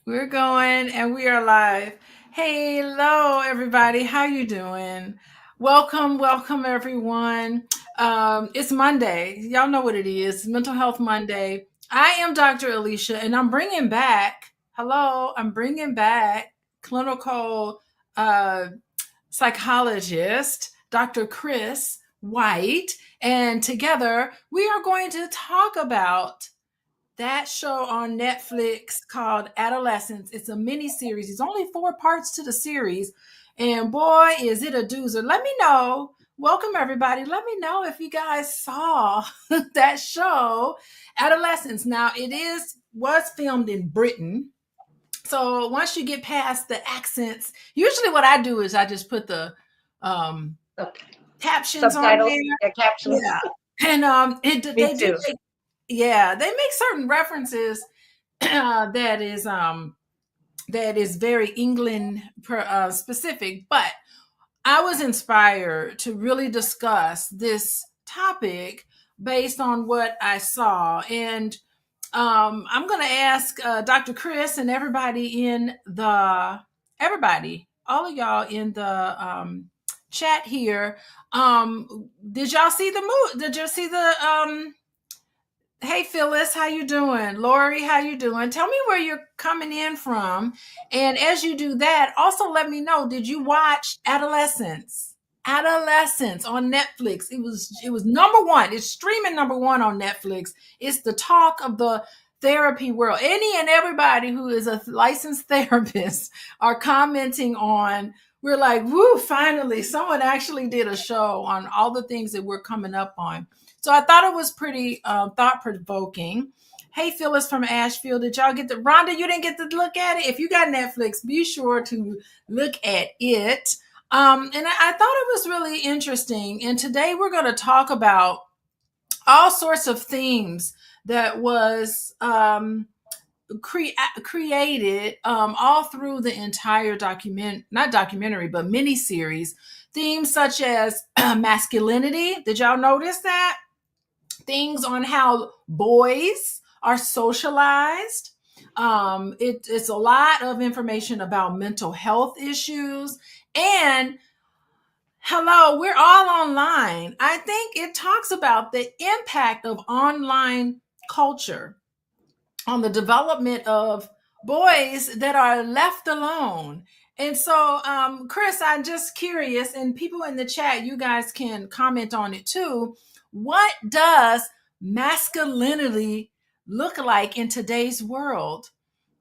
We're going and we are live. Hey, hello everybody. How you doing? Welcome everyone. It's Monday. Y'all know what it is. Mental Health Monday. I am Dr. Alicia and I'm bringing back clinical uh, psychologist, Dr. Cris White, and together we are going to talk about that show on Netflix called Adolescence. It's a mini series. It's only 4 parts to the series. And boy, is it a doozer. Let me know. Welcome, everybody. Let me know if you guys saw that show, Adolescence. Now, was filmed in Britain. So once you get past the accents, usually what I do is I just put the um, Okay. captions on Subtitles, there. captions. Yeah. And Me they do too. they make certain references that is very England specific. But I was inspired to really discuss this topic based on what I saw, and I'm going to ask Dr. Cris and all of y'all in the chat here. Did y'all see the movie? Did you see the Hey Phyllis, how you doing? Lori, how you doing? Tell me where you're coming in from. And as you do that, also let me know, did you watch Adolescence? Adolescence on Netflix. It was number one. It's streaming number one on Netflix. It's the talk of the therapy world. Any and everybody who is a licensed therapist are commenting on. We're like, woo, finally, someone actually did a show on all the things that we're coming up on. So I thought it was pretty thought provoking. Hey, Phyllis from Asheville, did y'all get the Rhonda? You didn't get to look at it. If you got Netflix, be sure to look at it. And I thought it was really interesting. And today we're going to talk about all sorts of themes that was created all through the entire not documentary, but mini series. Themes such as masculinity. Did y'all notice that? Things on how boys are socialized. It's a lot of information about mental health issues. And hello, we're all online. I think it talks about the impact of online culture on the development of boys that are left alone. And so, Cris, I'm just curious, and people in the chat, you guys can comment on it too. What does masculinity look like in today's world?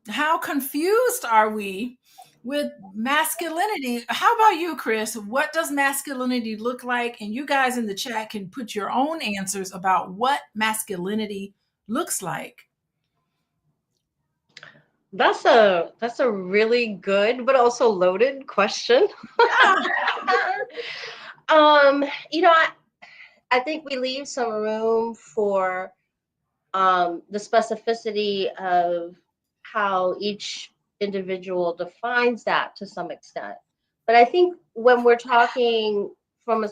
How confused are we with masculinity? How about you, Cris? What does masculinity look like? And you guys in the chat can put your own answers about what masculinity looks like. That's a really good but also loaded question. um, you know, I, I think we leave some room for the specificity of how each individual defines that to some extent. But I think when we're talking from a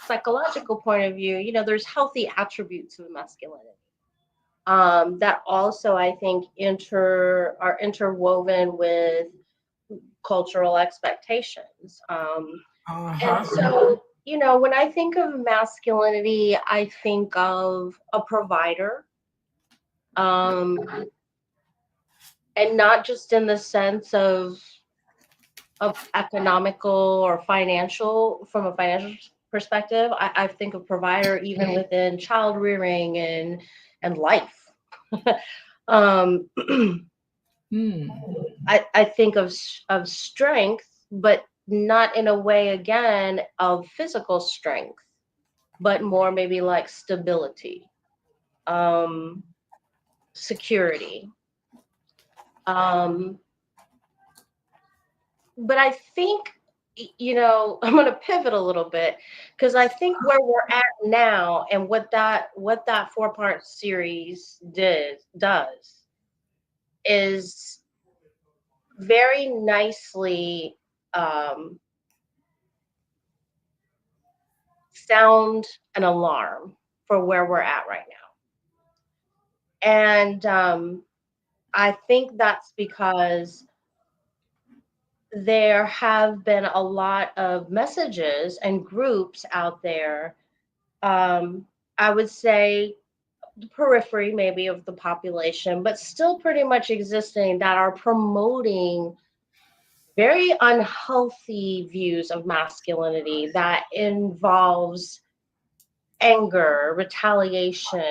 psychological point of view, there's healthy attributes of masculinity that also I think are interwoven with cultural expectations. And Uh-huh. so, when I think of masculinity, I think of a provider, um, and not just in the sense of economical or financial, from a financial perspective. I think of provider even within child rearing and life. um, Hmm. I think of strength, but not in a way again of physical strength, but more maybe like stability, um, security. Um, but I think I'm going to pivot a little bit because I think where we're at now and what that 4-part series does is very nicely um, sound an alarm for where we're at right now. And I think that's because there have been a lot of messages and groups out there. I would say the periphery, maybe, of the population, but still pretty much existing, that are promoting very unhealthy views of masculinity that involves anger, retaliation,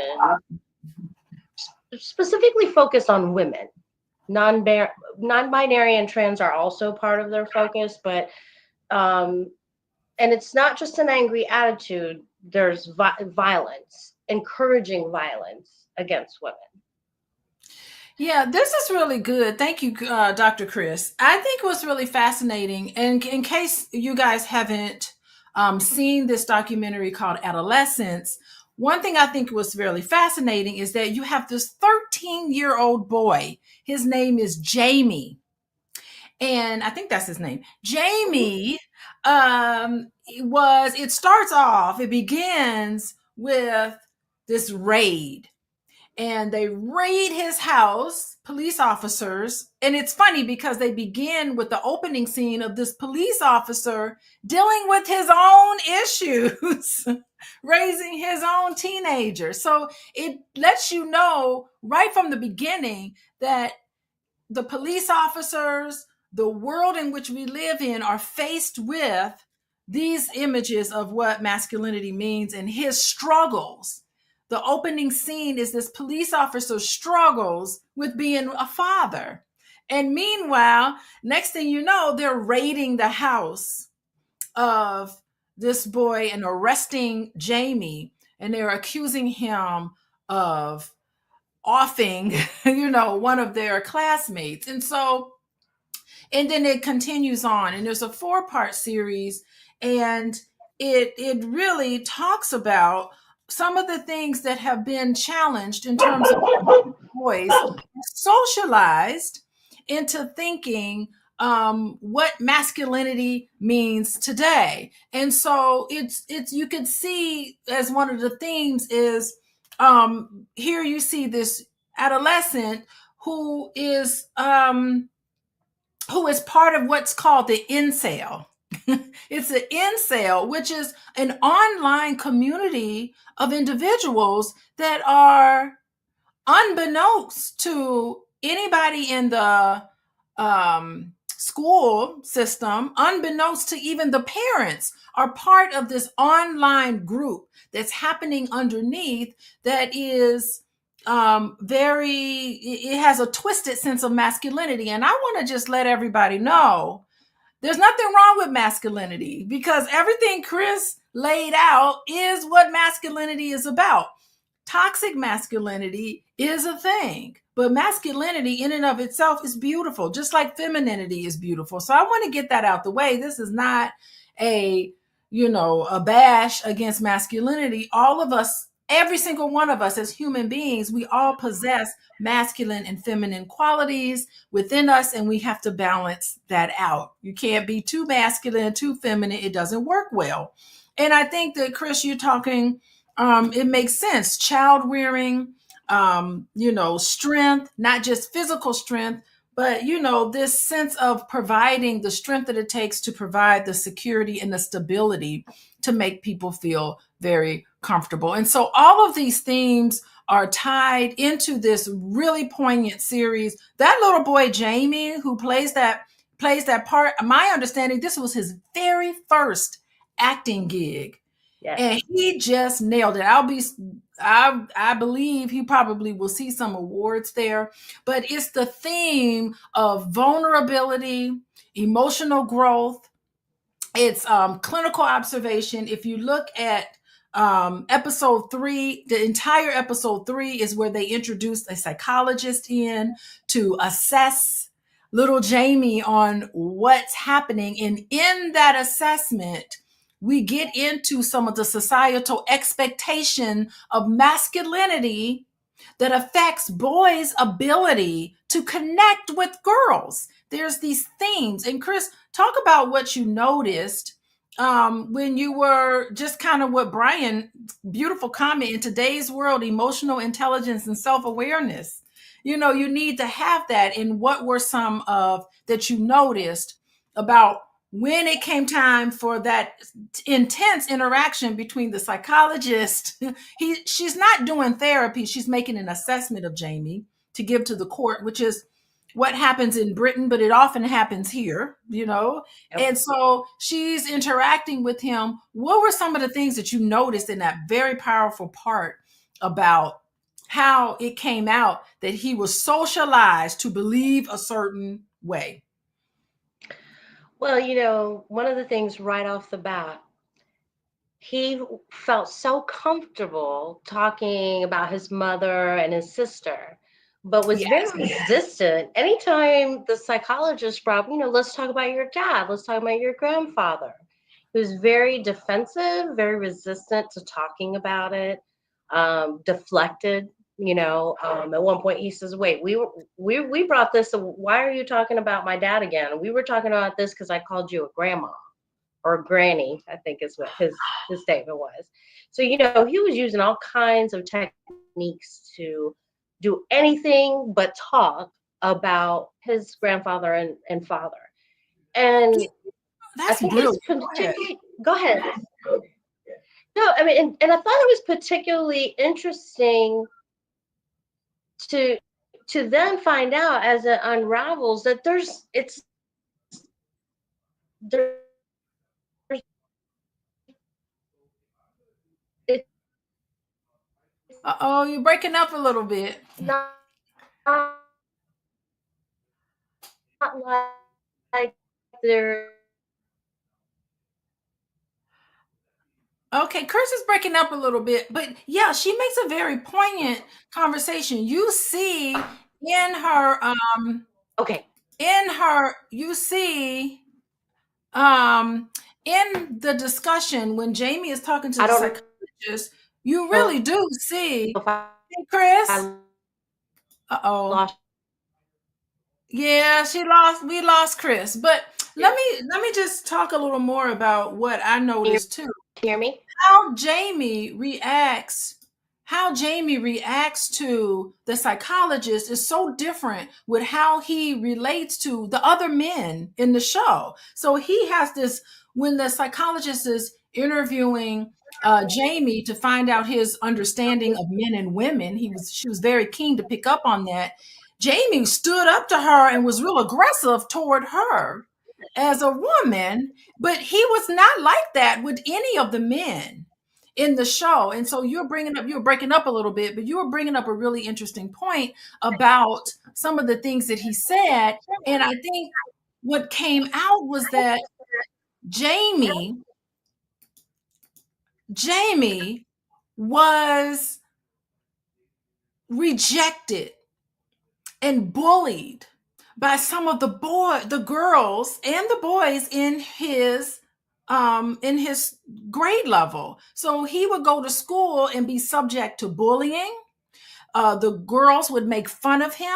specifically focused on women. Non-binary and trans are also part of their focus, but and it's not just an angry attitude. There's violence, encouraging violence against women. Yeah, this is really good. Thank you, Dr. Cris. I think it was really fascinating. And in case you guys haven't seen this documentary called Adolescence, one thing I think was really fascinating is that you have this 13-year-old boy. His name is Jamie. And I think that's his name. Jamie it starts off, it begins with this raid, and they raid his house, police officers. And it's funny because they begin with the opening scene of this police officer dealing with his own issues, raising his own teenager. So it lets you know right from the beginning that the police officers, the world in which we live in, are faced with these images of what masculinity means and his struggles. The opening scene is this police officer struggles with being a father. And meanwhile, next thing you know, they're raiding the house of this boy and arresting Jamie, and they're accusing him of offing, one of their classmates. And then it continues on, and there's a 4-part series, and it really talks about some of the things that have been challenged in terms of boys socialized into thinking what masculinity means today. And so it's you can see as one of the themes is here you see this adolescent who is part of what's called the incel. It's an incel, which is an online community of individuals that are, unbeknownst to anybody in the school system, unbeknownst to even the parents, are part of this online group that's happening underneath that is it has a twisted sense of masculinity. And I want to just let everybody know there's nothing wrong with masculinity, because everything Cris laid out is what masculinity is about. Toxic masculinity is a thing, but masculinity in and of itself is beautiful, just like femininity is beautiful. So I want to get that out the way. This is not a bash against masculinity. All of us, every single one of us as human beings, we all possess masculine and feminine qualities within us, and we have to balance that out. You can't be too masculine, too feminine. It doesn't work well. And I think that, Cris, you're talking, it makes sense. Child rearing, strength, not just physical strength, but, this sense of providing the strength that it takes to provide the security and the stability to make people feel very comfortable. And so all of these themes are tied into this really poignant series. That little boy, Jamie, who plays that part, my understanding, this was his very first acting gig. Yes. And he just nailed it. I believe he probably will see some awards there, but it's the theme of vulnerability, emotional growth. It's clinical observation. If you look at episode 3, the entire episode 3 is where they introduced a psychologist in to assess little Jamie on what's happening. And in that assessment, we get into some of the societal expectation of masculinity that affects boys' ability to connect with girls. There's these themes. And Cris, talk about what you noticed when you were just kind of what Brian, beautiful comment, in today's world, emotional intelligence and self-awareness. You need to have that. And what were some of that you noticed about when it came time for that intense interaction between the psychologist? She's not doing therapy, she's making an assessment of Jamie to give to the court, which is what happens in Britain, but it often happens here. Yep. And so she's interacting with him. What were some of the things that you noticed in that very powerful part about how it came out that he was socialized to believe a certain way? Well, one of the things right off the bat, he felt so comfortable talking about his mother and his sister, but was very Yes. resistant anytime the psychologist brought, let's talk about your dad, let's talk about your grandfather. He was very defensive, very resistant to talking about it, deflected. At one point he says, "Wait, we brought this. So why are you talking about my dad again? We were talking about this because I called you a grandma or granny," I think is what his statement was. So, he was using all kinds of techniques to do anything but talk about his grandfather and father. And I That's think it's brilliant. Go ahead. particularly, go ahead. No, I mean, and I thought it was particularly interesting to then find out as it unravels that there's it's Uh-oh, you're breaking up a little bit. not like there. Okay, Cris is breaking up a little bit, but yeah, she makes a very poignant conversation. You see in her Okay, you see um in the discussion when Jamie is talking to I the don't psychologist, you know really do see. if Hey, Cris. I Uh-oh. lost. Yeah, we lost Cris. But let me just talk a little more about what I Can you noticed too. hear me? how Jamie reacts how Jamie reacts to the psychologist is so different with how he relates to the other men in the show. So he has this when the psychologist is interviewing Jamie to find out his understanding of men and women. She was very keen to pick up on that. Jamie stood up to her and was real aggressive toward her as a woman, but he was not like that with any of the men in the show. And so you're breaking up a little bit, but you were bringing up a really interesting point about some of the things that he said. And I think what came out was that Jamie, Jamie was rejected and bullied by some of the girls and the boys in his grade level. So he would go to school and be subject to bullying. The girls would make fun of him.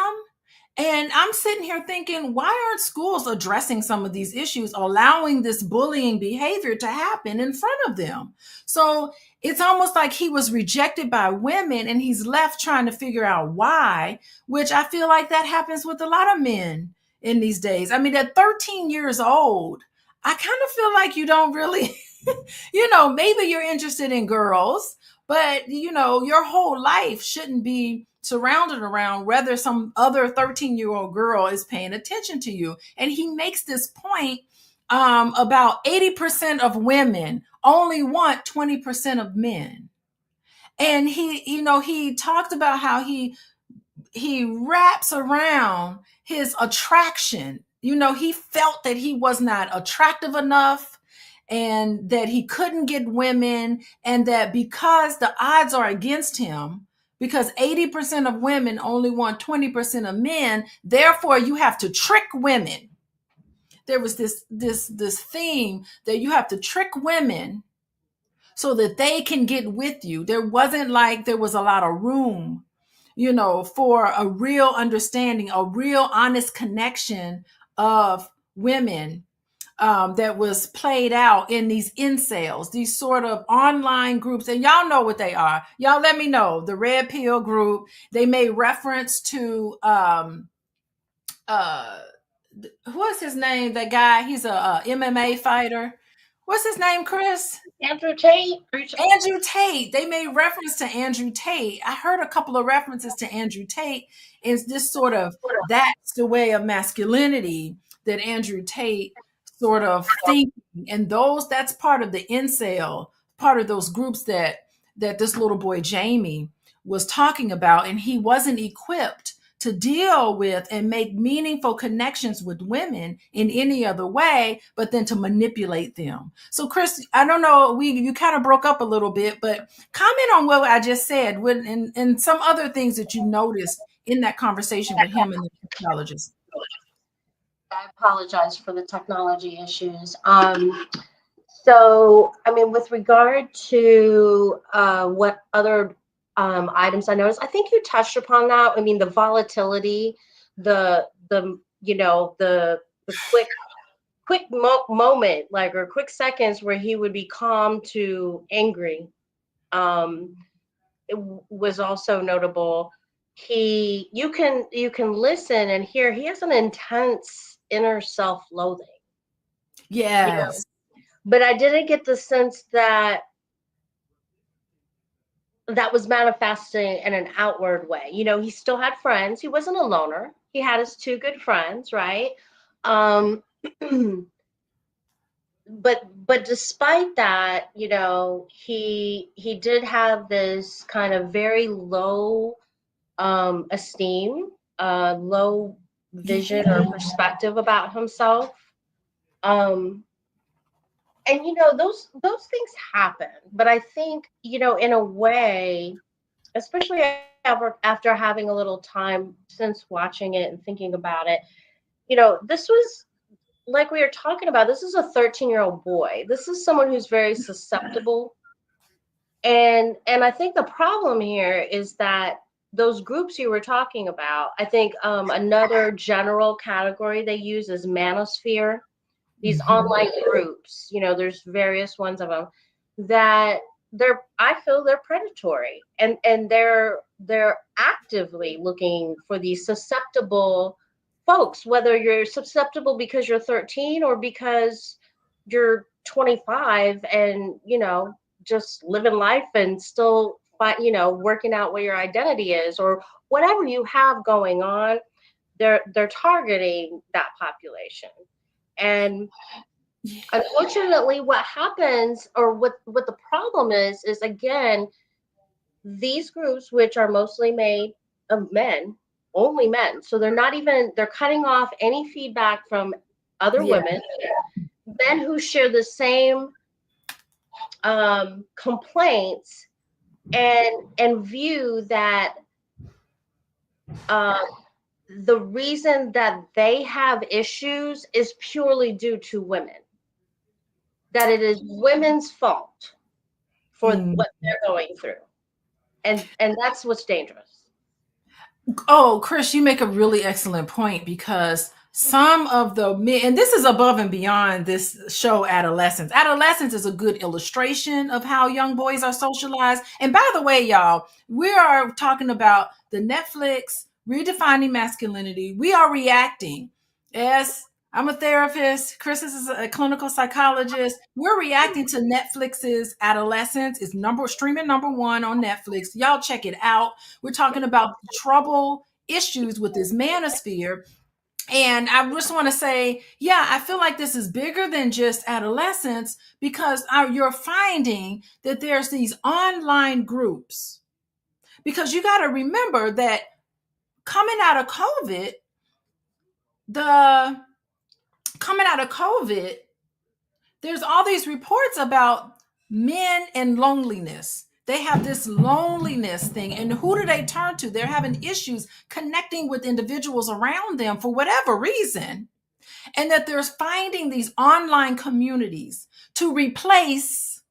And I'm sitting here thinking, why aren't schools addressing some of these issues, allowing this bullying behavior to happen in front of them? So it's almost like he was rejected by women and he's left trying to figure out why, which I feel like that happens with a lot of men in these days. I mean, at 13 years old, I kind of feel like you don't really, maybe you're interested in girls, but your whole life shouldn't be surrounded around whether some other 13-year-old girl is paying attention to you. And he makes this point about 80% of women only want 20% of men. And he talked about how he wraps around his attraction. He felt that he was not attractive enough and that he couldn't get women, and that because the odds are against him, because 80% of women only want 20% of men, therefore you have to trick women. There was this theme that you have to trick women so that they can get with you. There wasn't like there was a lot of room, for a real understanding, a real honest connection of women that was played out in these incels, these sort of online groups. And y'all know what they are. Y'all let me know. The Red Pill group, they made reference to, uh, what's his name? That guy, he's a MMA fighter. What's his name, Cris? Andrew Tate. Andrew Tate. They made reference to Andrew Tate. I heard a couple of references to Andrew Tate. Is this sort of that's the way of masculinity that Andrew Tate sort of thinking, and that's part of the incel, part of those groups that this little boy Jamie was talking about, and he wasn't equipped to deal with and make meaningful connections with women in any other way, but then to manipulate them. So, Cris, I don't know, you kind of broke up a little bit, but comment on what I just said and some other things that you noticed in that conversation with him and the psychologist. I apologize for the technology issues. So, I mean, with regard to what other items I noticed, I think you touched upon that. I mean, the volatility, the the quick moment, like, or quick seconds where he would be calm to angry. It was also notable. You can listen and hear he has an intense inner self-loathing. Yes. But I didn't get the sense that that was manifesting in an outward way. He still had friends. He wasn't a loner. He had his two good friends, right? Um, but despite that, he did have this kind of very low esteem, low vision or perspective about himself. And those things happen, but I think, in a way, especially after having a little time since watching it and thinking about it, this was, like we were talking about, this is a 13-year-old boy. This is someone who's very susceptible. And I think the problem here is that those groups you were talking about, I think another general category they use is manosphere. These online groups, there's various ones of them that I feel they're predatory, and they're actively looking for these susceptible folks, whether you're susceptible because you're 13 or because you're 25 and just living life and still working out what your identity is, or whatever you have going on. They're targeting that population. And unfortunately, what happens, or what the problem is again, these groups, which are mostly made of men, only men, so they're cutting off any feedback from other women, men who share the same complaints, and view that the reason that they have issues is purely due to women, that it is women's fault for what they're going through. And that's what's dangerous. Oh, Cris, you make a really excellent point, because some of the men, and this is above and beyond this show, Adolescence. Adolescence is a good illustration of how young boys are socialized. And by the way, y'all, we are talking about the Netflix Redefining Masculinity. We are reacting. Yes, I'm a therapist. Cris is a clinical psychologist. We're reacting to Netflix's Adolescence. It's streaming #1 on Netflix. Y'all check it out. We're talking about trouble issues with this manosphere. And I just want to say, yeah, I feel like this is bigger than just adolescence, because you're finding that there's these online groups. Because you got to remember that coming out of COVID, there's all these reports about men and loneliness. They have this loneliness thing. And who do they turn to? They're having issues connecting with individuals around them for whatever reason. And that they're finding these online communities to replace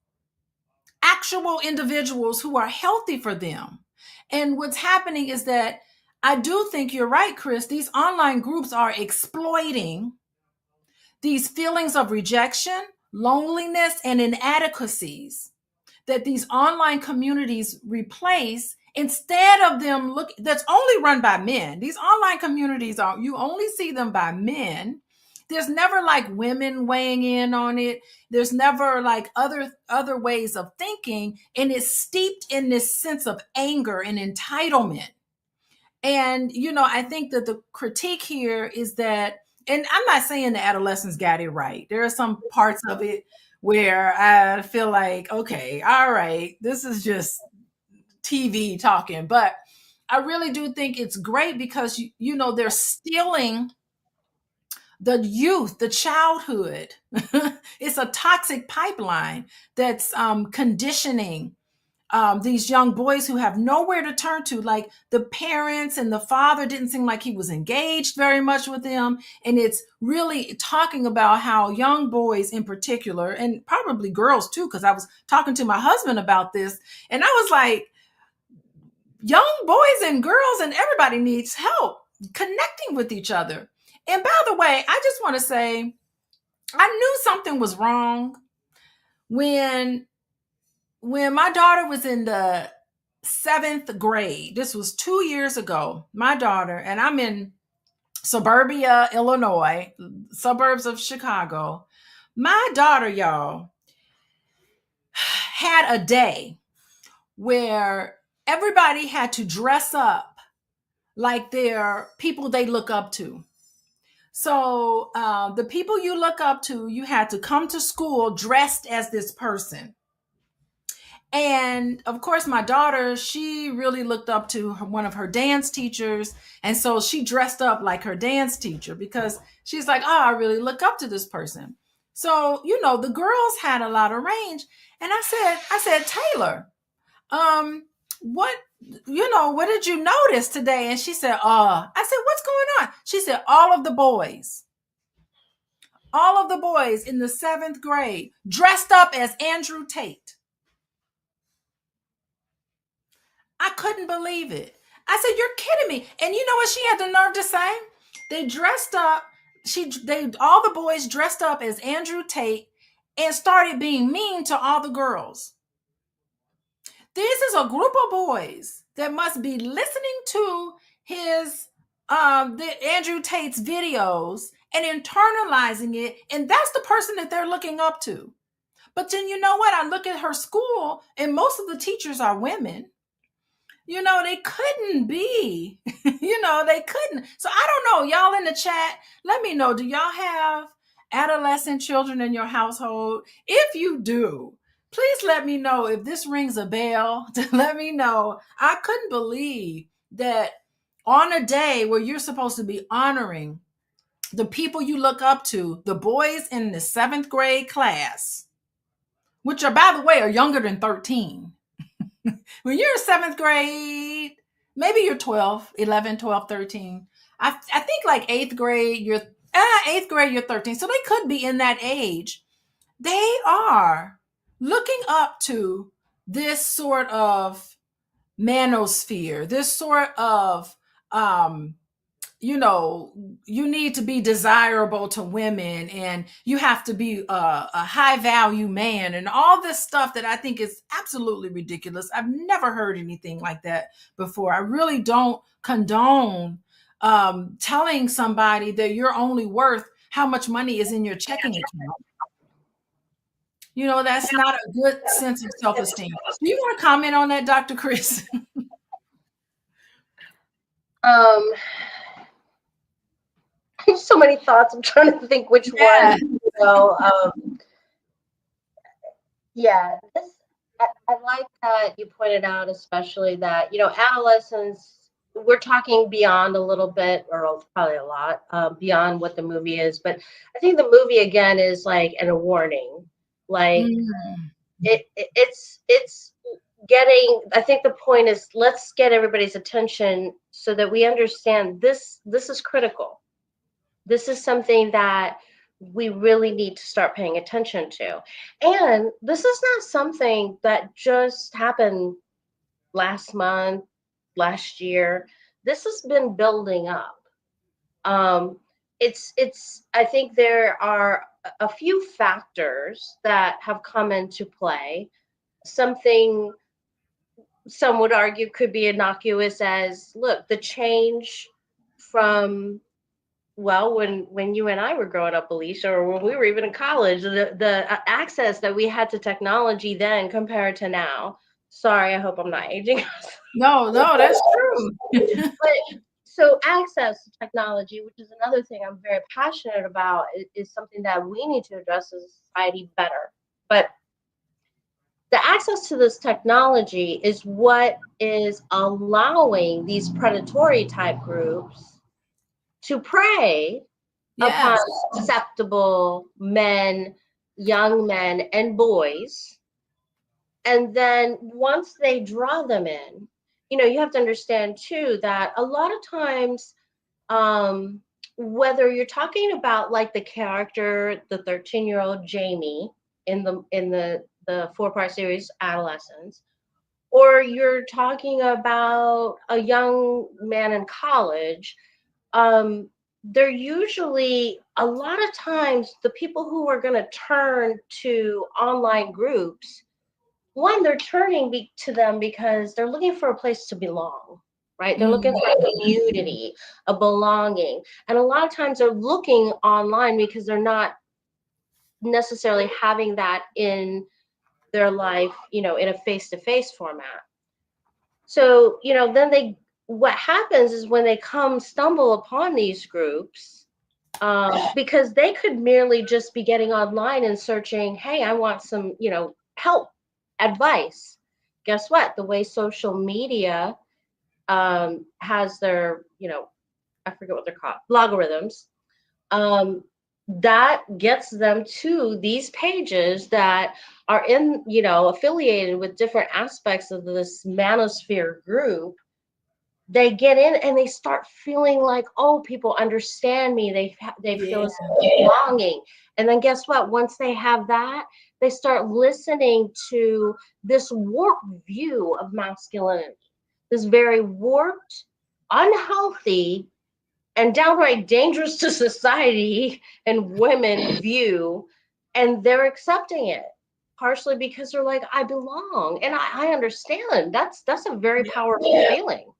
actual individuals who are healthy for them. And what's happening is that I do think you're right, Cris. These online groups are exploiting these feelings of rejection, loneliness, and inadequacies that these online communities replace, instead of them that's only run by men. These online communities are, you only see them by men. There's never like women weighing in on it. There's never like other ways of thinking, and it's steeped in this sense of anger and entitlement. And I think that the critique here is that, and I'm not saying the adolescents got it right. There are some parts of it where I feel like, okay, all right, this is just TV talking. But I really do think it's great because they're stealing the youth, the childhood. It's a toxic pipeline that's conditioning these young boys who have nowhere to turn to. Like, the parents and the father didn't seem like he was engaged very much with them. And it's really talking about how young boys in particular, and probably girls too, because I was talking to my husband about this, and I was like, young boys and girls and everybody needs help connecting with each other. And by the way, I just want to say, I knew something was wrong when my daughter was in the 7th grade. This was 2 years ago. My daughter, and I'm in suburbia, Illinois, suburbs of Chicago. My daughter, y'all, had a day where everybody had to dress up like they're people they look up to. So the people you look up to, you had to come to school dressed as this person. And of course, my daughter, she really looked up to one of her dance teachers. And so she dressed up like her dance teacher because she's like, oh, I really look up to this person. So, the girls had a lot of range. And I said, Taylor, what did you notice today? And she said, I said, what's going on? She said, all of the boys in the 7th grade dressed up as Andrew Tate. I couldn't believe it. I said, you're kidding me. And you know what she had the nerve to say? They dressed up, all the boys dressed up as Andrew Tate and started being mean to all the girls. This is a group of boys that must be listening to his the Andrew Tate's videos and internalizing it, and that's the person that they're looking up to. But then you know what? I look at her school, and most of the teachers are women. They couldn't be. They couldn't. So I don't know. Y'all in the chat, let me know. Do y'all have adolescent children in your household? If you do, please let me know if this rings a bell. To let me know. I couldn't believe that on a day where you're supposed to be honoring the people you look up to, the boys in the 7th grade class, which are, by the way, are younger than 13. When you're in 7th grade, maybe you're 12, 11, 12, 13. I think like 8th grade, you're 13. So they could be in that age. They are looking up to this sort of manosphere, this sort of, you need to be desirable to women, and you have to be a high value man, and all this stuff that I think is absolutely ridiculous. I've never heard anything like that before. I really don't condone telling somebody that you're only worth how much money is in your checking account. That's not a good sense of self-esteem. Do you want to comment on that, Dr. Cris? So many thoughts. I'm trying to think which one. Yeah, I like that you pointed out, especially that, adolescence, we're talking beyond a little bit, or probably a lot, beyond what the movie is. But I think the movie, again, is like a warning. Like, it's getting, I think the point is, let's get everybody's attention so that we understand this is critical. This is something that we really need to start paying attention to. And this is not something that just happened last month, last year. This has been building up. it's I think there are a few factors that have come into play. Something some would argue could be innocuous as, look, the change from, well, when you and I were growing up, Alicia, or when we were even in college, the access that we had to technology then compared to now. Sorry, I hope I'm not aging us. No, no, that's true. But so access to technology, which is another thing I'm very passionate about, is something that we need to address as a society better. But the access to this technology is what is allowing these predatory type groups to prey upon Yes. susceptible men, young men, and boys. And then once they draw them in, you have to understand too that a lot of times, um, whether you're talking about like the character, the 13-year-old Jamie in the 4-part series Adolescence, or you're talking about a young man in college, they're usually a lot of times the people who are going to turn to online groups. One, they're turning to them because they're looking for a place to belong, right? They're looking Mhm. for a community, a belonging. And a lot of times they're looking online because they're not necessarily having that in their life, in a face-to-face format. So, then what happens is when they stumble upon these groups, because they could merely just be getting online and searching, hey, I want some, help, advice. Guess what? The way social media has their, I forget what they're called, logarithms, um, that gets them to these pages that are affiliated with different aspects of this manosphere group. They get in and they start feeling like, oh, people understand me. They feel Yeah. a sense of belonging. And then guess what? Once they have that, they start listening to this warped view of masculinity, this very warped, unhealthy, and downright dangerous to society and women view. And they're accepting it partially because they're like, I belong. And I understand. That's a very powerful feeling.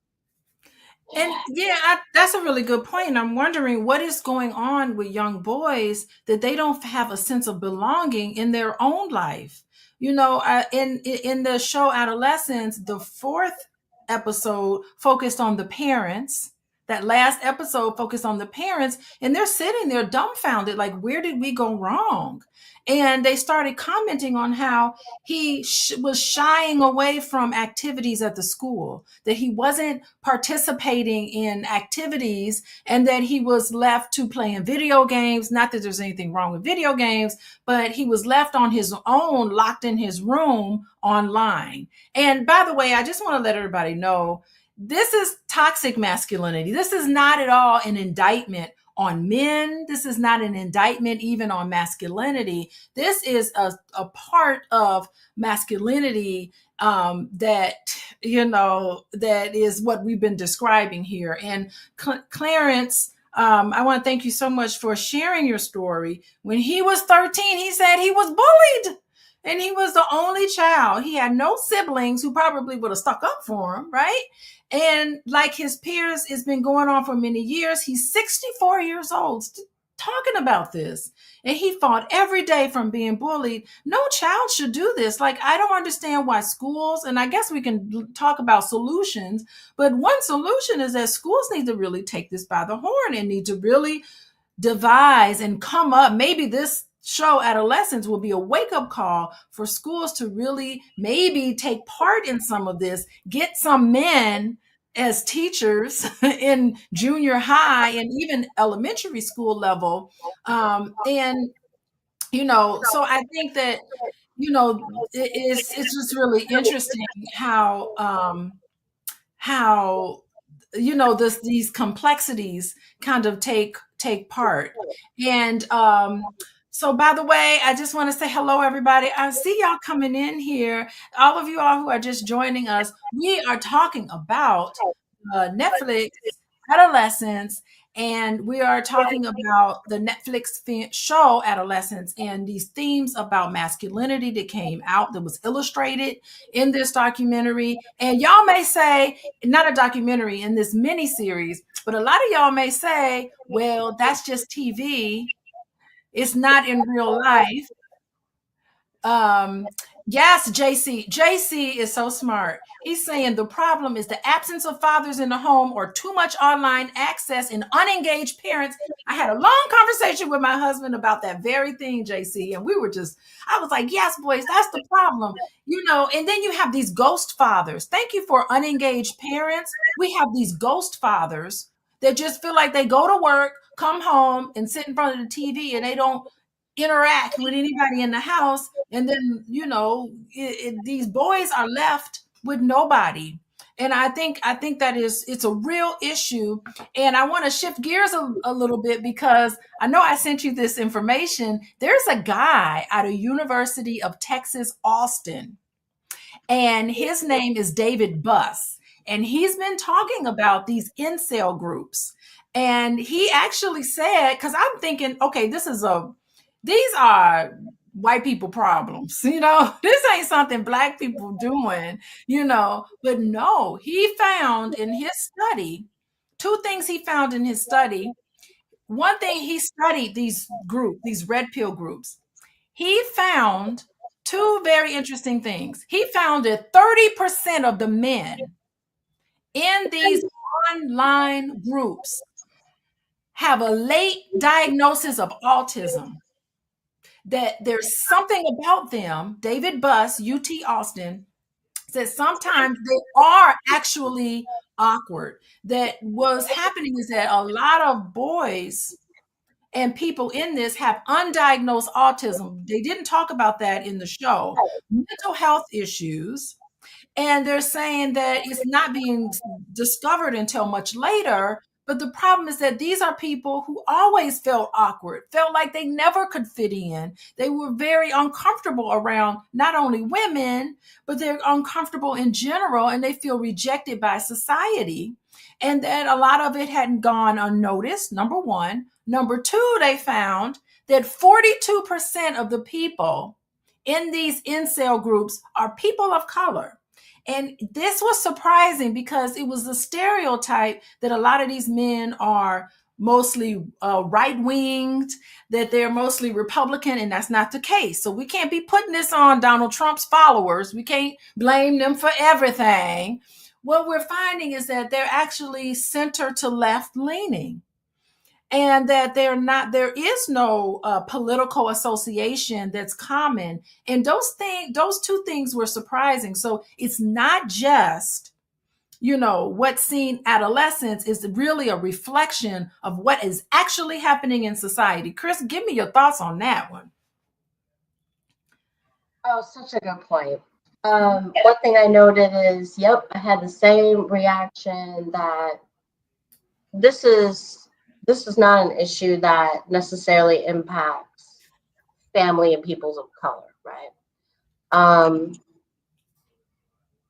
And yeah, that's a really good point. I'm wondering what is going on with young boys that they don't have a sense of belonging in their own life. In the show Adolescence, the fourth episode focused on the parents. That last episode focused on the parents, and they're sitting there dumbfounded, like, where did we go wrong? And they started commenting on how he was shying away from activities at the school, that he wasn't participating in activities, and that he was left to playing video games. Not that there's anything wrong with video games, but he was left on his own, locked in his room online. And by the way, I just want to let everybody know this is toxic masculinity. This is not at all an indictment on men. This is not an indictment even on masculinity. This is a part of masculinity that that is what we've been describing here. And Clarence, I want to thank you so much for sharing your story. When he was 13, he said he was bullied. And he was the only child. He had no siblings who probably would have stuck up for him, right? And like his peers, it's been going on for many years. He's 64 years old talking about this. And he fought every day from being bullied. No child should do this. Like, I don't understand why schools, and I guess we can talk about solutions, but one solution is that schools need to really take this by the horn and need to really devise and come up. Maybe this show Adolescence will be a wake-up call for schools to really maybe take part in some of this, get some men as teachers in junior high and even elementary school level. And so I think that it's just really interesting how these complexities kind of take part. And so, by the way, I just want to say hello, everybody. I see y'all coming in here. All of you all who are just joining us, we are talking about Netflix, Adolescence, And we are talking about the Netflix show Adolescence and these themes about masculinity that came out that was illustrated in this documentary. And y'all may say, not a documentary, in this mini series, but a lot of y'all may say, well, that's just TV. It's not in real life. Um, yes, JC. JC is so smart. He's saying the problem is the absence of fathers in the home or too much online access and unengaged parents. I had a long conversation with my husband about that very thing, JC, and I was like, yes, boys, that's the problem. And then you have these ghost fathers. Thank you for unengaged parents. We have these ghost fathers that just feel like they go to work, come home, and sit in front of the TV, and they don't interact with anybody in the house. And then these boys are left with nobody. And I think that it's a real issue. And I want to shift gears a little bit, because I know I sent you this information. There's a guy out of University of Texas Austin, and his name is David Buss. And he's been talking about these incel groups. And he actually said, because I'm thinking, okay, these are white people problems, this ain't something black people doing, but no, he found in his study, two things he found in his study. One thing, he studied these red pill groups. He found two very interesting things. He found that 30% of the men in these online groups have a late diagnosis of autism, that there's something about them. David Buss, UT Austin, said sometimes they are actually awkward. That what's happening is that a lot of boys and people in this have undiagnosed autism. They didn't talk about that in the show. Mental health issues. And they're saying that it's not being discovered until much later. But the problem is that these are people who always felt awkward, felt like they never could fit in. They were very uncomfortable around not only women, but they're uncomfortable in general, and they feel rejected by society. And that a lot of it hadn't gone unnoticed, number one. Number two, they found that 42% of the people in these incel groups are people of color. And this was surprising, because it was a stereotype that a lot of these men are mostly right-winged, that they're mostly Republican, and that's not the case. So we can't be putting this on Donald Trump's followers. We can't blame them for everything. What we're finding is that they're actually center to left leaning, and that there is no political association that's common. And those two things were surprising. So it's not just, what's seen adolescence is really a reflection of what is actually happening in society. Cris, give me your thoughts on that one. Oh, such a good point. One thing I noted is, yep, I had the same reaction, that this is not an issue that necessarily impacts family and peoples of color, right?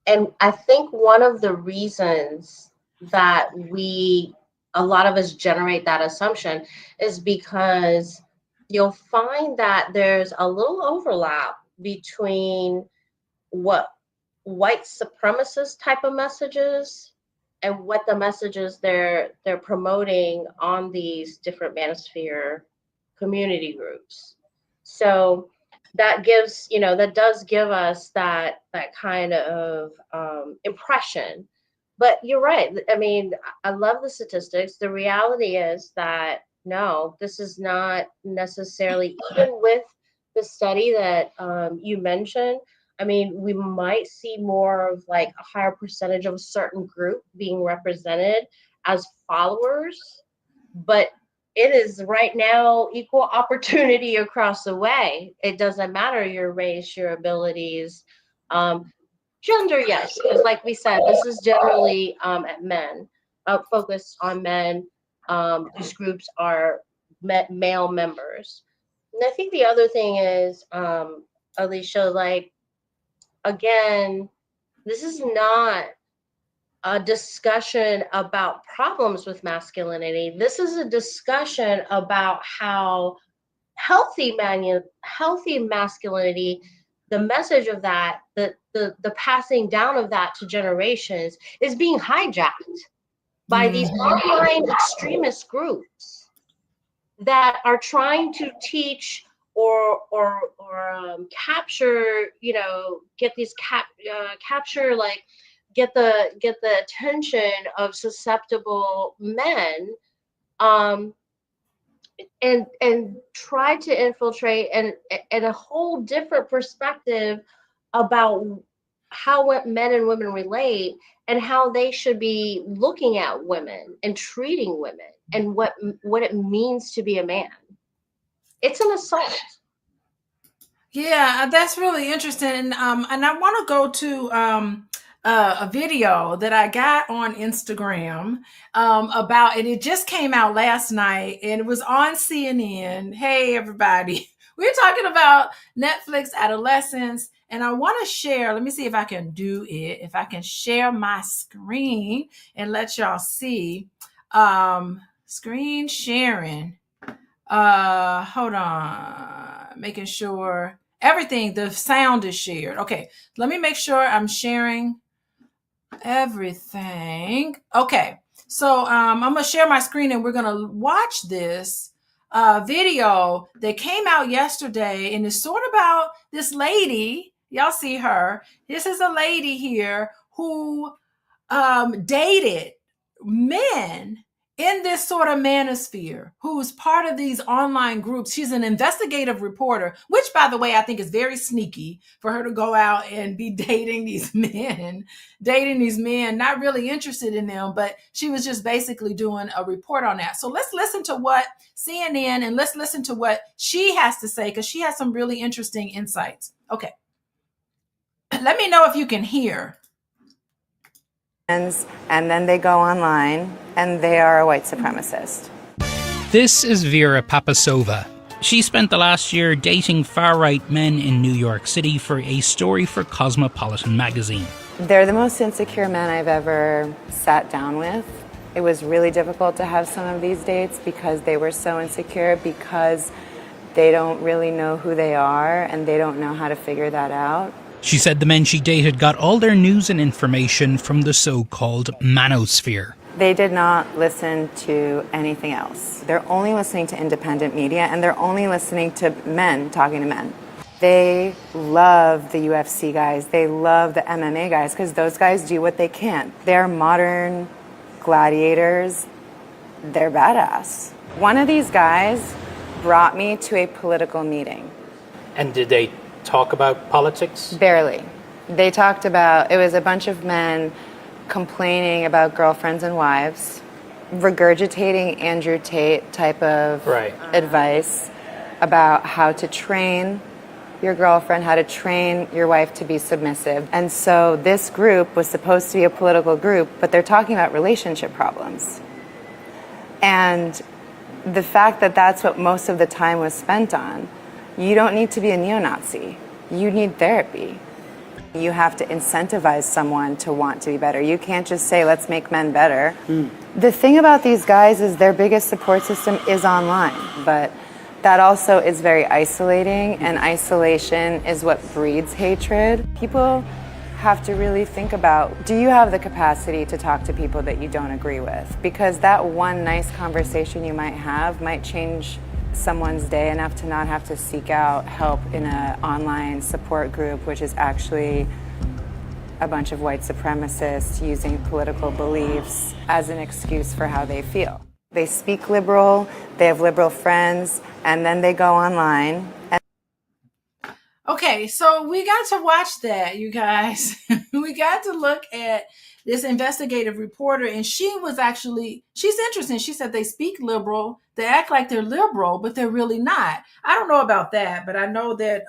And I think one of the reasons that a lot of us generate that assumption is because you'll find that there's a little overlap between what white supremacist type of messages and what the messages they're promoting on these different manosphere community groups. So that does give us that kind of impression. But you're right. I mean, I love the statistics. The reality is that no, this is not necessarily, even with the study that you mentioned. I mean, we might see more of like a higher percentage of a certain group being represented as followers, but it is right now equal opportunity across the way. It doesn't matter your race, your abilities, gender, yes, because like we said, this is generally at men, focused on men. These groups are male members. And I think the other thing is, Alicia, like, again, this is not a discussion about problems with masculinity. This is a discussion about how healthy masculinity, the message of that, the passing down of that to generations is being hijacked by these online extremist groups that are trying to teach or capture, get these capture, like get the attention of susceptible men, and try to infiltrate and a whole different perspective about how men and women relate and how they should be looking at women and treating women and what it means to be a man. It's an assault. Yeah, that's really interesting. And I want to go to a video that I got on Instagram about, and it just came out last night, and it was on CNN. Hey, everybody, we're talking about Netflix Adolescence, and I want to share. Let me see if I can do it. If I can share my screen and let y'all see. Screen sharing. Hold on, making sure everything, the sound is shared. Okay, let me make sure I'm sharing everything. Okay, so I'm gonna share my screen and we're gonna watch this video that came out yesterday, and it's sort of about this lady. Y'all see her. This is a lady here who dated men in this sort of manosphere, who's part of these online groups. She's an investigative reporter, which, by the way, I think is very sneaky for her to go out and be dating these men, not really interested in them, but she was just basically doing a report on that. So let's listen to what CNN, and let's listen to what she has to say, because she has some really interesting insights. Okay. Let me know if you can hear. And then they go online and they are a white supremacist. This is Vera Papasova. She spent the last year dating far-right men in New York City for a story for Cosmopolitan magazine. They're the most insecure men I've ever sat down with. It was really difficult to have some of these dates because they were so insecure, because they don't really know who they are and they don't know how to figure that out. She said the men she dated got all their news and information from the so-called manosphere. They did not listen to anything else. They're only listening to independent media, and they're only listening to men talking to men. They love the UFC guys. They love the MMA guys because those guys do what they can. They're modern gladiators. They're badass. One of these guys brought me to a political meeting. And did they talk about politics? Barely. They talked about, it was a bunch of men complaining about girlfriends and wives, regurgitating Andrew Tate type of advice about how to train your girlfriend, how to train your wife to be submissive. And so this group was supposed to be a political group, but they're talking about relationship problems. And the fact that that's what most of the time was spent on, you don't need to be a neo-Nazi. You need therapy. You have to incentivize someone to want to be better. You can't just say, let's make men better. The thing about these guys is their biggest support system is online, but that also is very isolating, and isolation is what breeds hatred. People have to really think about, do you have the capacity to talk to people that you don't agree with? Because that one nice conversation you might have might change someone's day enough to not have to seek out help in an online support group, which is actually a bunch of white supremacists using political beliefs as an excuse for how they feel. They speak liberal, they have liberal friends, and then they go online. Okay, so we got to watch that, you guys. We got to look at this investigative reporter, and she's interesting. She said they speak liberal, they act like they're liberal, but they're really not. I don't know about that, but I know that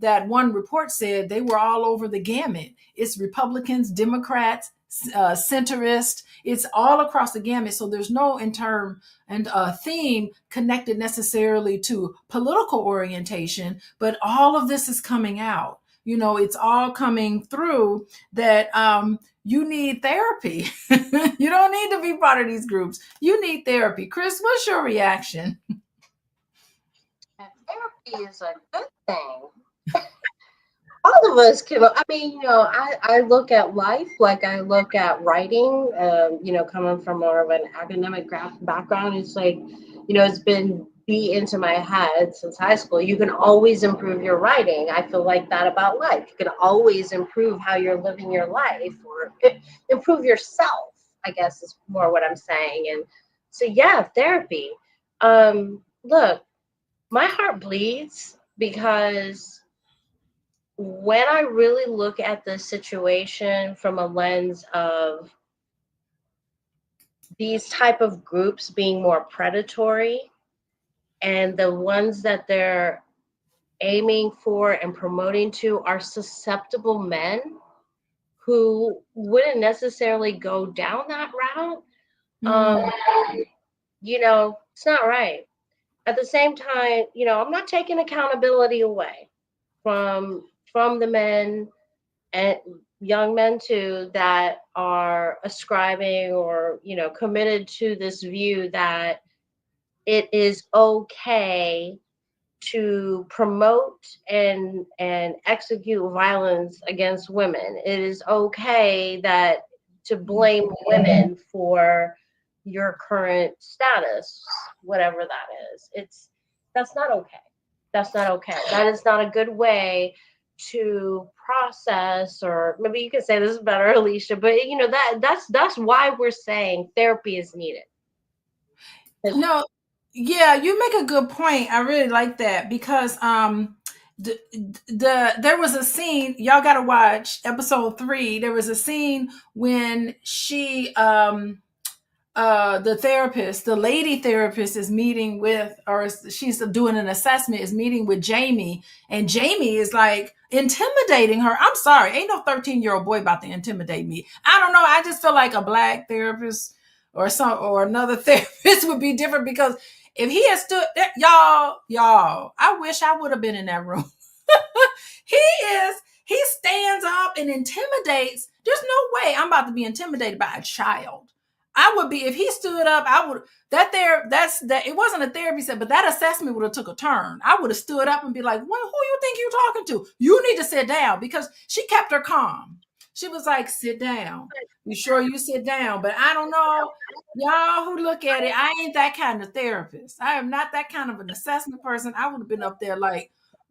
that one report said they were all over the gamut. It's Republicans, Democrats, centrist. It's all across the gamut. So there's no theme connected necessarily to political orientation, but all of this is coming out. it's all coming through that you need therapy. You don't need to be part of these groups. You need therapy. Cris, what's your reaction? Therapy is a good thing. All of us can, I mean, I look at life like I look at writing, coming from more of an academic background. It's like, it's been beat into my head since high school. You can always improve your writing. I feel like that about life. You can always improve how you're living your life, or improve yourself, I guess is more what I'm saying. And so, yeah, therapy. Look, my heart bleeds because when I really look at the situation from a lens of these type of groups being more predatory, and the ones that they're aiming for and promoting to are susceptible men who wouldn't necessarily go down that route, it's not right. At the same time, I'm not taking accountability away from the men, and young men too, that are ascribing or committed to this view that it is okay to promote and execute violence against women. It is okay that to blame women for your current status, whatever that is. That's not okay. That's not okay. That is not a good way to process, or maybe you could say this is better, Alicia, but that's why we're saying therapy is needed. No, yeah, you make a good point. I really like that because there was a scene, y'all got to watch episode 3. There was a scene when she the therapist, the lady therapist, is meeting with, or she's doing an assessment, is meeting with Jamie, and Jamie is like intimidating her. I'm sorry, ain't no 13-year-old boy about to intimidate me. I don't know. I just feel like a black therapist or another therapist would be different, because if he had stood there, y'all, I wish I would have been in that room. He stands up and intimidates. There's no way I'm about to be intimidated by a child. I would be, if he stood up, I would, it wasn't a therapy set, but that assessment would have took a turn. I would have stood up and be like, well, who you think you're talking to? You need to sit down, because she kept her calm. She was like, sit down. You sure you sit down? But I don't know, y'all who look at it, I ain't that kind of therapist. I am not that kind of an assessment person. I would have been up there like,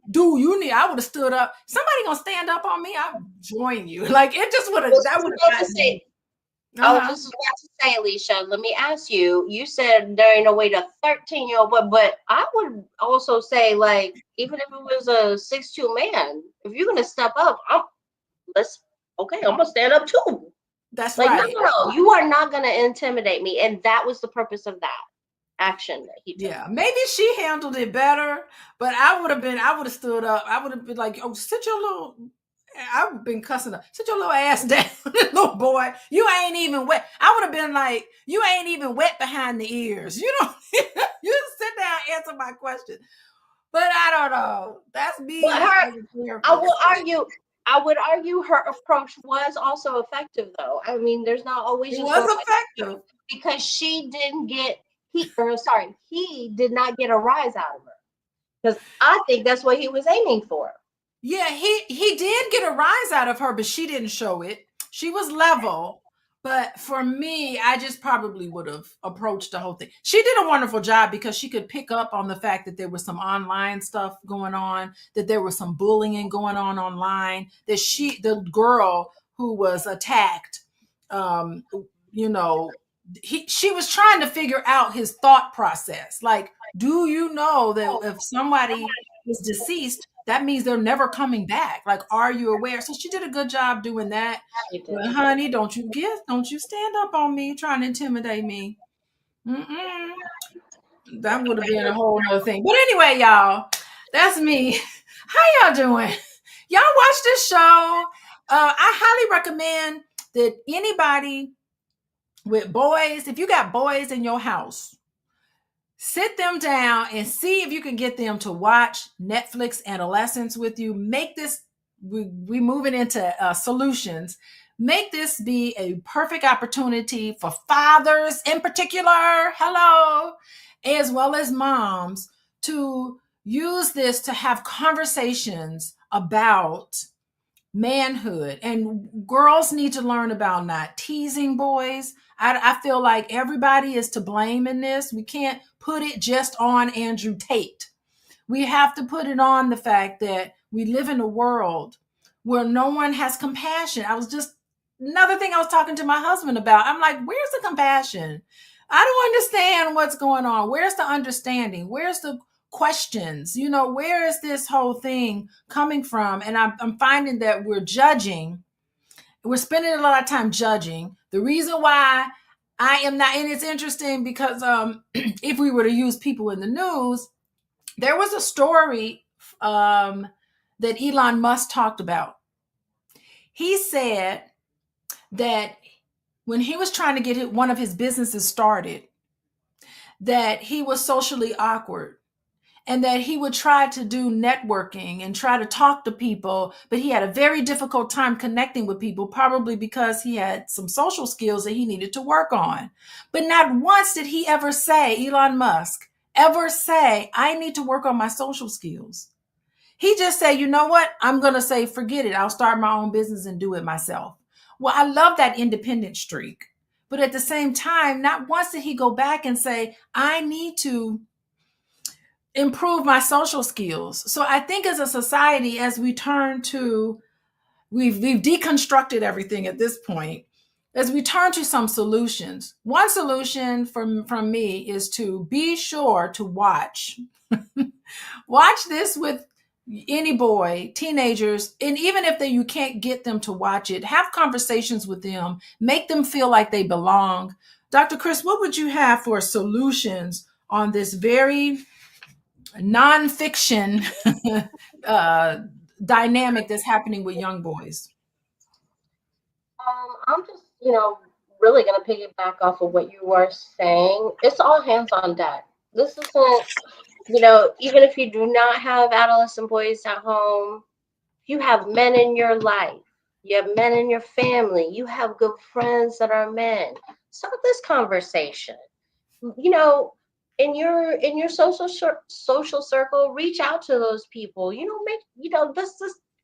dude, I would have stood up. Somebody gonna stand up on me, I'll join you. Like, it just would have, that would have gotten me. I was just about to say, Alicia, let me ask you, you said there ain't no way to 13-year-old, but I would also say, like, even if it was a 6'2" man, if you're going to step up, I'm going to stand up too. That's like, right. No, you are not going to intimidate me. And that was the purpose of that action that he took. Yeah, maybe she handled it better, but I would have stood up. I would have been like, oh, sit your little, I've been cussing her. Sit your little ass down, little boy. You ain't even wet. I would have been like, you ain't even wet behind the ears. You don't. You sit down, answer my question. But I don't know. That's me. I would argue her approach was also effective, though. I mean, there's not always. It was effective because he did not get a rise out of her. Because I think that's what he was aiming for. Yeah, he did get a rise out of her, but she didn't show it. She was level. But for me, I just probably would have approached the whole thing. She did a wonderful job, because she could pick up on the fact that there was some online stuff going on, that there was some bullying going on online, that the girl who was attacked, she was trying to figure out his thought process. Like, do you know that if somebody is deceased, that means they're never coming back? Like, are you aware? So she did a good job doing that. But honey, don't you stand up on me trying to intimidate me. That would have been a whole other thing. But anyway, y'all, that's me. How y'all doing? Y'all watch this show. I highly recommend that anybody with boys, if you got boys in your house, sit them down and see if you can get them to watch Netflix Adolescence with you. Make this we moving into solutions. Make this be a perfect opportunity for fathers in particular, hello, as well as moms, to use this to have conversations about manhood. And girls need to learn about not teasing boys. I feel like everybody is to blame in this. We can't put it just on Andrew Tate. We have to put it on the fact that we live in a world where no one has compassion. Another thing I was talking to my husband about. I'm like, where's the compassion? I don't understand what's going on. Where's the understanding? Where's the questions? Where is this whole thing coming from? And I'm finding that we're judging. We're spending a lot of time judging. The reason why I am not, and it's interesting because if we were to use people in the news, there was a story that Elon Musk talked about. He said that when he was trying to get one of his businesses started, that he was socially awkward and that he would try to do networking and try to talk to people, but he had a very difficult time connecting with people, probably because he had some social skills that he needed to work on. But not once did he ever say, Elon Musk, ever say, I need to work on my social skills. He just said, you know what? I'm going to say, forget it. I'll start my own business and do it myself. Well, I love that independent streak. But at the same time, not once did he go back and say, I need to improve my social skills. So I think as a society, as we turn to, we've deconstructed everything at this point, as we turn to some solutions. One solution from me is to be sure to watch this with any boy, teenagers, and even if you can't get them to watch it, have conversations with them, make them feel like they belong. Dr. Cris, what would you have for solutions on this very nonfiction dynamic that's happening with young boys? I'm just, really going to piggyback off of what you were saying. It's all hands on deck. This isn't, even if you do not have adolescent boys at home, you have men in your life, you have men in your family, you have good friends that are men. Start this conversation. In your social circle, reach out to those people.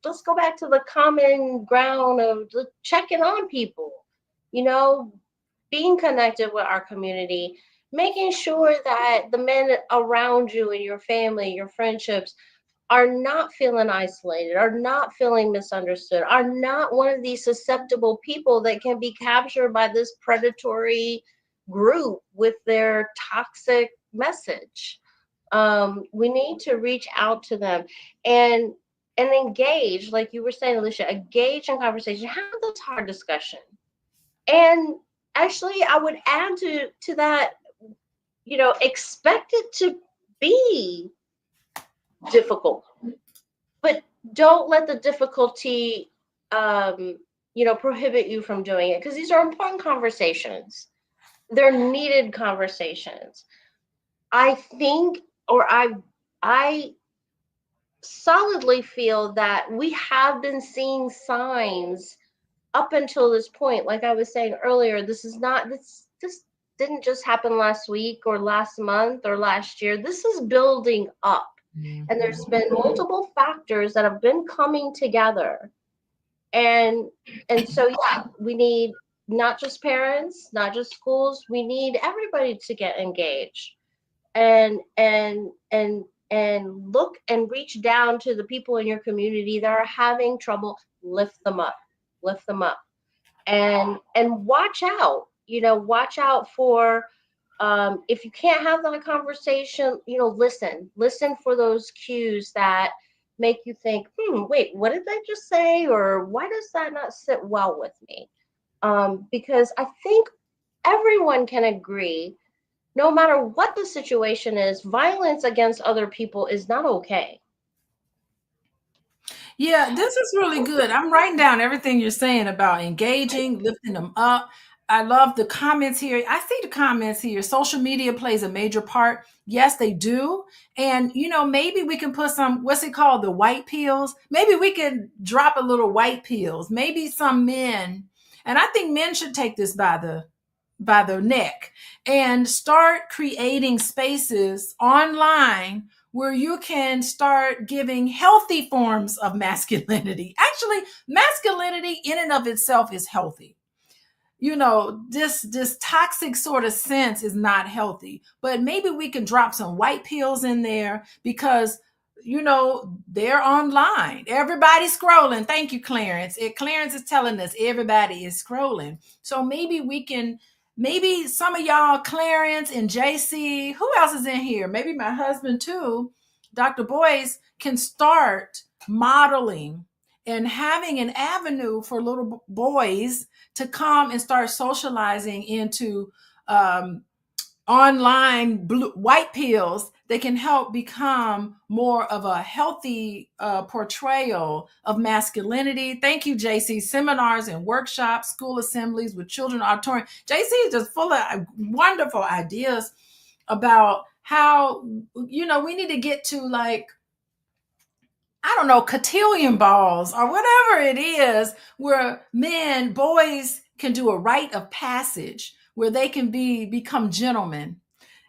Let's go back to the common ground of checking on people. Being connected with our community, making sure that the men around you and your family, your friendships, are not feeling isolated, are not feeling misunderstood, are not one of these susceptible people that can be captured by this predatory group with their toxic message. We need to reach out to them and engage, like you were saying, Alicia, engage in conversation, have this hard discussion. And actually, I would add to that, expect it to be difficult, but don't let the difficulty, prohibit you from doing it, because these are important conversations. They're needed conversations. I think, or I solidly feel that we have been seeing signs up until this point. Like I was saying earlier, this didn't just happen last week or last month or last year. This is building up. Mm-hmm. And there's been multiple factors that have been coming together. And so, yeah, we need not just parents, not just schools, we need everybody to get engaged and look and reach down to the people in your community that are having trouble. Lift them up and watch out for, if you can't have that conversation, listen for those cues that make you think, wait, what did they just say? Or why does that not sit well with me? Because I think everyone can agree, no matter what the situation is, violence against other people is not okay. Yeah, this is really good. I'm writing down everything you're saying about engaging, lifting them up. I love the comments here. I see the comments here. Social media plays a major part. Yes, they do. And, maybe we can put some, what's it called? The white pills. Maybe we can drop a little white pills. Maybe some men, and I think men should take this by the neck and start creating spaces online where you can start giving healthy forms of masculinity. Actually, masculinity in and of itself is healthy. This toxic sort of sense is not healthy, but maybe we can drop some white pills in there because, they're online. Everybody's scrolling. Thank you, Clarence. Clarence is telling us everybody is scrolling. So maybe some of y'all, Clarence and JC, who else is in here? Maybe my husband too, Dr. Boyce, can start modeling and having an avenue for little boys to come and start socializing into online white pills that can help become more of a healthy portrayal of masculinity. Thank you, JC. Seminars and workshops, school assemblies with children auditorium. JC is just full of wonderful ideas about how, we need to get to I don't know, cotillion balls or whatever it is, where boys can do a rite of passage where they can become gentlemen.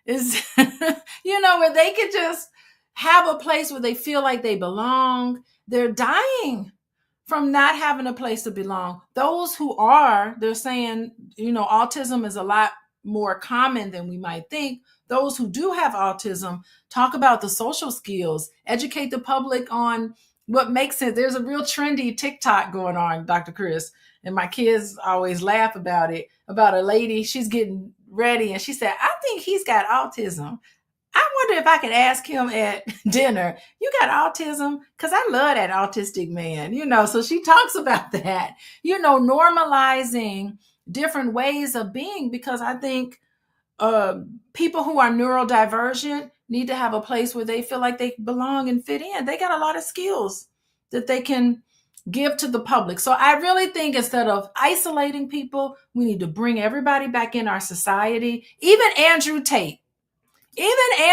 Where they could just have a place where they feel like they belong. They're dying from not having a place to belong. Those who they're saying, autism is a lot more common than we might think. Those who do have autism, talk about the social skills, educate the public on what makes it. There's a real trendy TikTok going on, Dr. Cris, and my kids always laugh about it, about a lady, she's getting ready, and she said, I think he's got autism. I wonder if I could ask him at dinner, you got autism? Because I love that autistic man, so she talks about that, normalizing different ways of being, because I think people who are neurodivergent need to have a place where they feel like they belong and fit in. They got a lot of skills that they can give to the public. So I really think instead of isolating people, we need to bring everybody back in our society. Even Andrew Tate, even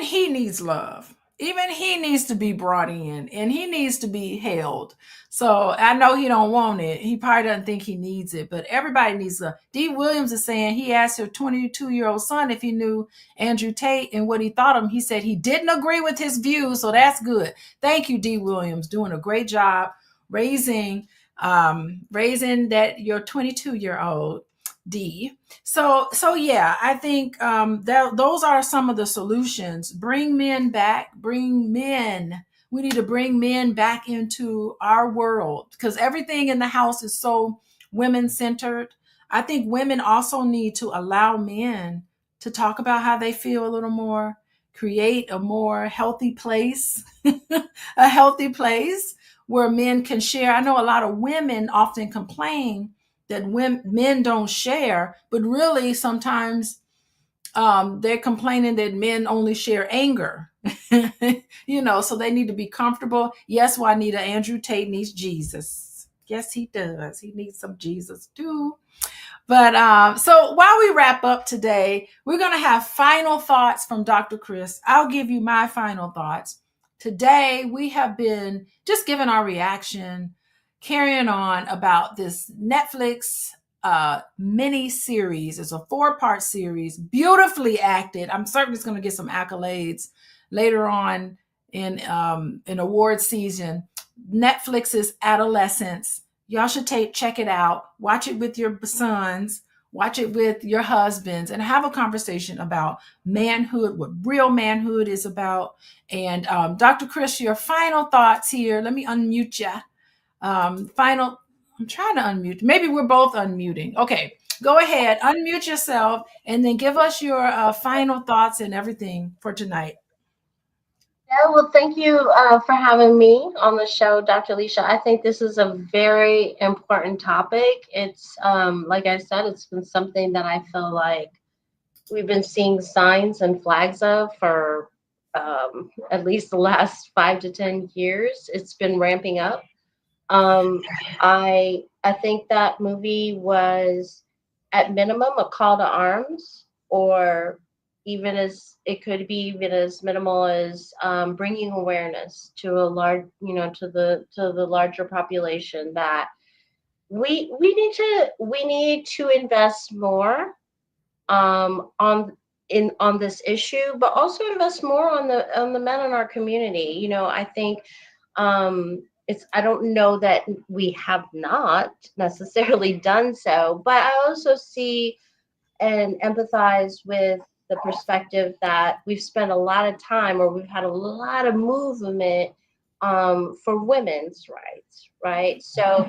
he needs love. Even he needs to be brought in and he needs to be held. So I know he don't want it. He probably doesn't think he needs it, but everybody needs love. Dee Williams is saying he asked her 22-year-old son if he knew Andrew Tate and what he thought of him. He said he didn't agree with his views, so that's good. Thank you, Dee Williams, doing a great job raising that your 22-year-old D. So yeah, I think those are some of the solutions. Bring men back. We need to bring men back into our world because everything in the house is so women-centered. I think women also need to allow men to talk about how they feel a little more, create a more healthy place, a healthy place where men can share. I know a lot of women often complain that men don't share, but really sometimes they're complaining that men only share anger, so they need to be comfortable. Yes, Juanita, Andrew Tate needs Jesus. Yes, he does. He needs some Jesus too. But so while we wrap up today, we're going to have final thoughts from Dr. Cris. I'll give you my final thoughts. Today, we have been just giving our reaction, carrying on about this Netflix mini series. It's a 4-part series, beautifully acted. I'm certain it's going to get some accolades later on in award season. Netflix's Adolescence. Y'all should check it out. Watch it with your sons. Watch it with your husbands and have a conversation about manhood, what real manhood is about. And Dr. Cris, your final thoughts here. Let me unmute you. I'm trying to unmute. Maybe we're both unmuting. Okay, go ahead, unmute yourself, and then give us your final thoughts and everything for tonight. Yeah, well, thank you for having me on the show, Dr. Alicia. I think this is a very important topic. It's, like I said, it's been something that I feel like we've been seeing signs and flags of for at least the last 5 to 10 years. It's been ramping up. I think that movie was at minimum a call to arms, or even as it could be even as minimal as bringing awareness to a large, to the larger population that we need to invest more on this issue, but also invest more on the men in our community. I think I don't know that we have not necessarily done so, but I also see and empathize with the perspective that we've spent a lot of time, or we've had a lot of movement for women's rights, right? So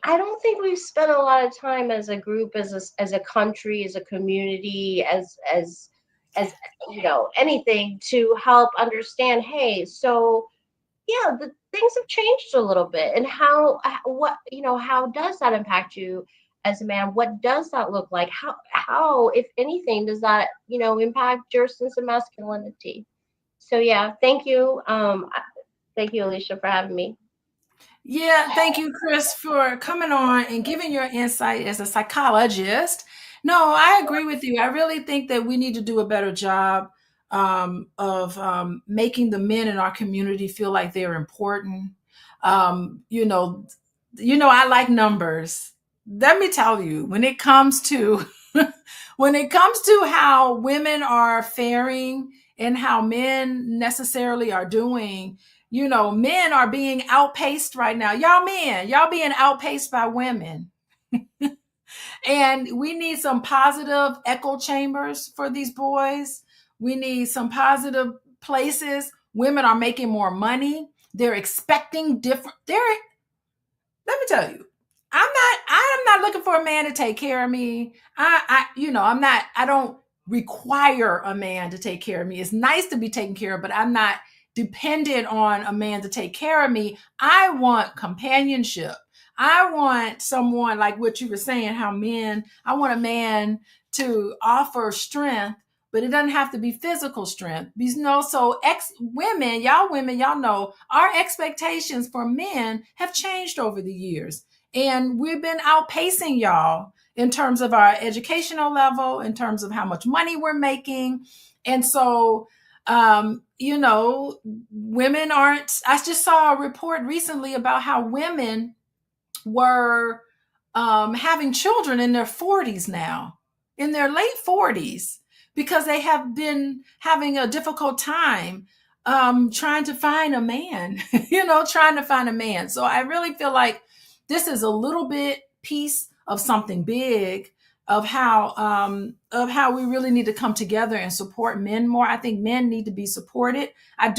I don't think we've spent a lot of time as a group, as a country, as a community, as anything to help understand. Hey, so yeah, the things have changed a little bit, and how does that impact you as a man? What does that look like? How if anything does that impact your sense of masculinity? So yeah, thank you, Alicia, for having me. Yeah, thank you, Cris, for coming on and giving your insight as a psychologist. No, I agree with you. I really think that we need to do a better job of making the men in our community feel like they're important. Um, you know, I like numbers. Let me tell you, when it comes to when it comes to how women are faring and how men necessarily are doing, men are being outpaced right now. Y'all men, y'all being outpaced by women. And we need some positive echo chambers for these boys. We need some positive places. Women are making more money. They're expecting different. Let me tell you, I'm not looking for a man to take care of me. I don't require a man to take care of me. It's nice to be taken care of, but I'm not dependent on a man to take care of me. I want companionship. I want someone like what you were saying, I want a man to offer strength, but it doesn't have to be physical strength. So women, y'all know our expectations for men have changed over the years. And we've been outpacing y'all in terms of our educational level, in terms of how much money we're making. And so, women aren't, I just saw a report recently about how women were having children in their 40s now, in their late 40s, because they have been having a difficult time trying to find a man, trying to find a man. So I really feel like this is a little bit piece of something big of how we really need to come together and support men more. I think men need to be supported. I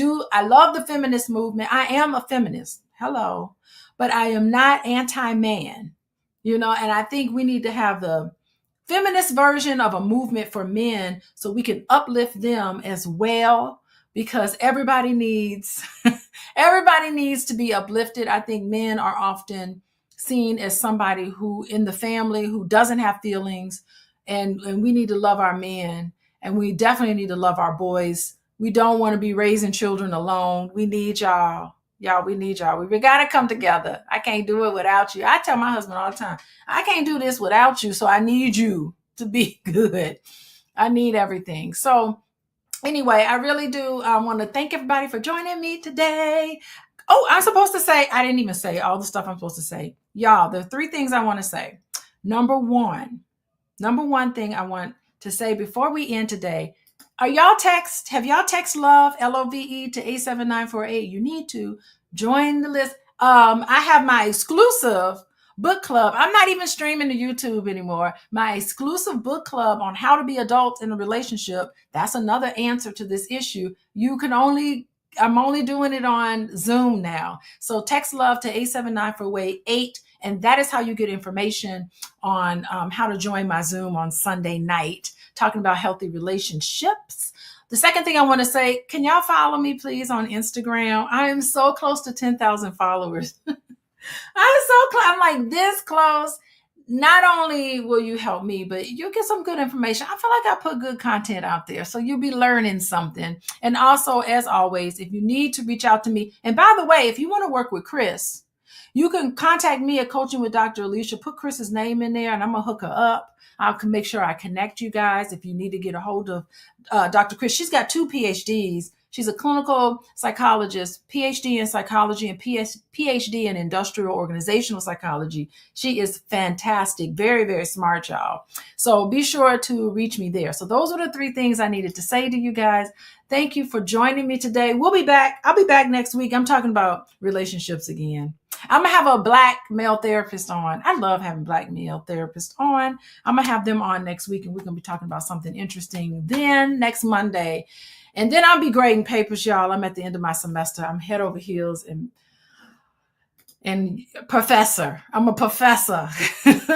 love the feminist movement. I am a feminist. Hello. But I am not anti-man, and I think we need to have the feminist version of a movement for men so we can uplift them as well, because everybody needs to be uplifted. I think men are often seen as somebody who in the family who doesn't have feelings, and we need to love our men, and we definitely need to love our boys. We don't want to be raising children alone. We need y'all. Y'all, we need y'all. We got to come together. I can't do it without you. I tell my husband all the time, I can't do this without you. So I need you to be good. I need everything. So anyway, I really do want to thank everybody for joining me today. Oh, I didn't even say all the stuff I'm supposed to say. Y'all, there are 3 things I want to say. Number one thing I want to say before we end today, have y'all text love, LOVE to 87948? You need to join the list. I have my exclusive book club. I'm not even streaming to YouTube anymore. My exclusive book club on how to be adult in a relationship. That's another answer to this issue. I'm only doing it on Zoom now. So text love to 87948, and that is how you get information on how to join my Zoom on Sunday night, talking about healthy relationships. The second thing I want to say, can y'all follow me, please, on Instagram? I am so close to 10,000 followers. I'm so close. I'm like this close. Not only will you help me, but you'll get some good information. I feel like I put good content out there, so you'll be learning something. And also, as always, if you need to reach out to me, and by the way, if you want to work with Cris, You can contact me at Coaching with Dr. Alicia. Put Chris's name in there and I'm going to hook her up. I can make sure I connect you guys if you need to get a hold of Dr. Cris. She's got 2 PhDs. She's a clinical psychologist, PhD in psychology and PhD in industrial organizational psychology. She is fantastic, very, very smart, y'all. So be sure to reach me there. So those are the 3 things I needed to say to you guys. Thank you for joining me today. We'll be back. I'll be back next week. I'm talking about relationships again. I'm going to have a Black male therapist on. I love having Black male therapists on. I'm going to have them on next week, and we're going to be talking about something interesting then next Monday. And then I'll be grading papers, y'all. I'm at the end of my semester. I'm head over heels and professor. I'm a professor.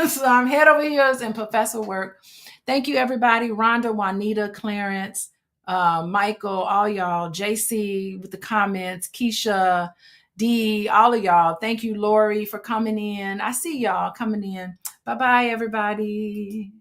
So I'm head over heels in professor work. Thank you, everybody. Rhonda, Juanita, Clarence, Michael, all y'all, JC with the comments, Keisha, D, all of y'all. Thank you, Lori, for coming in. I see y'all coming in. Bye-bye, everybody.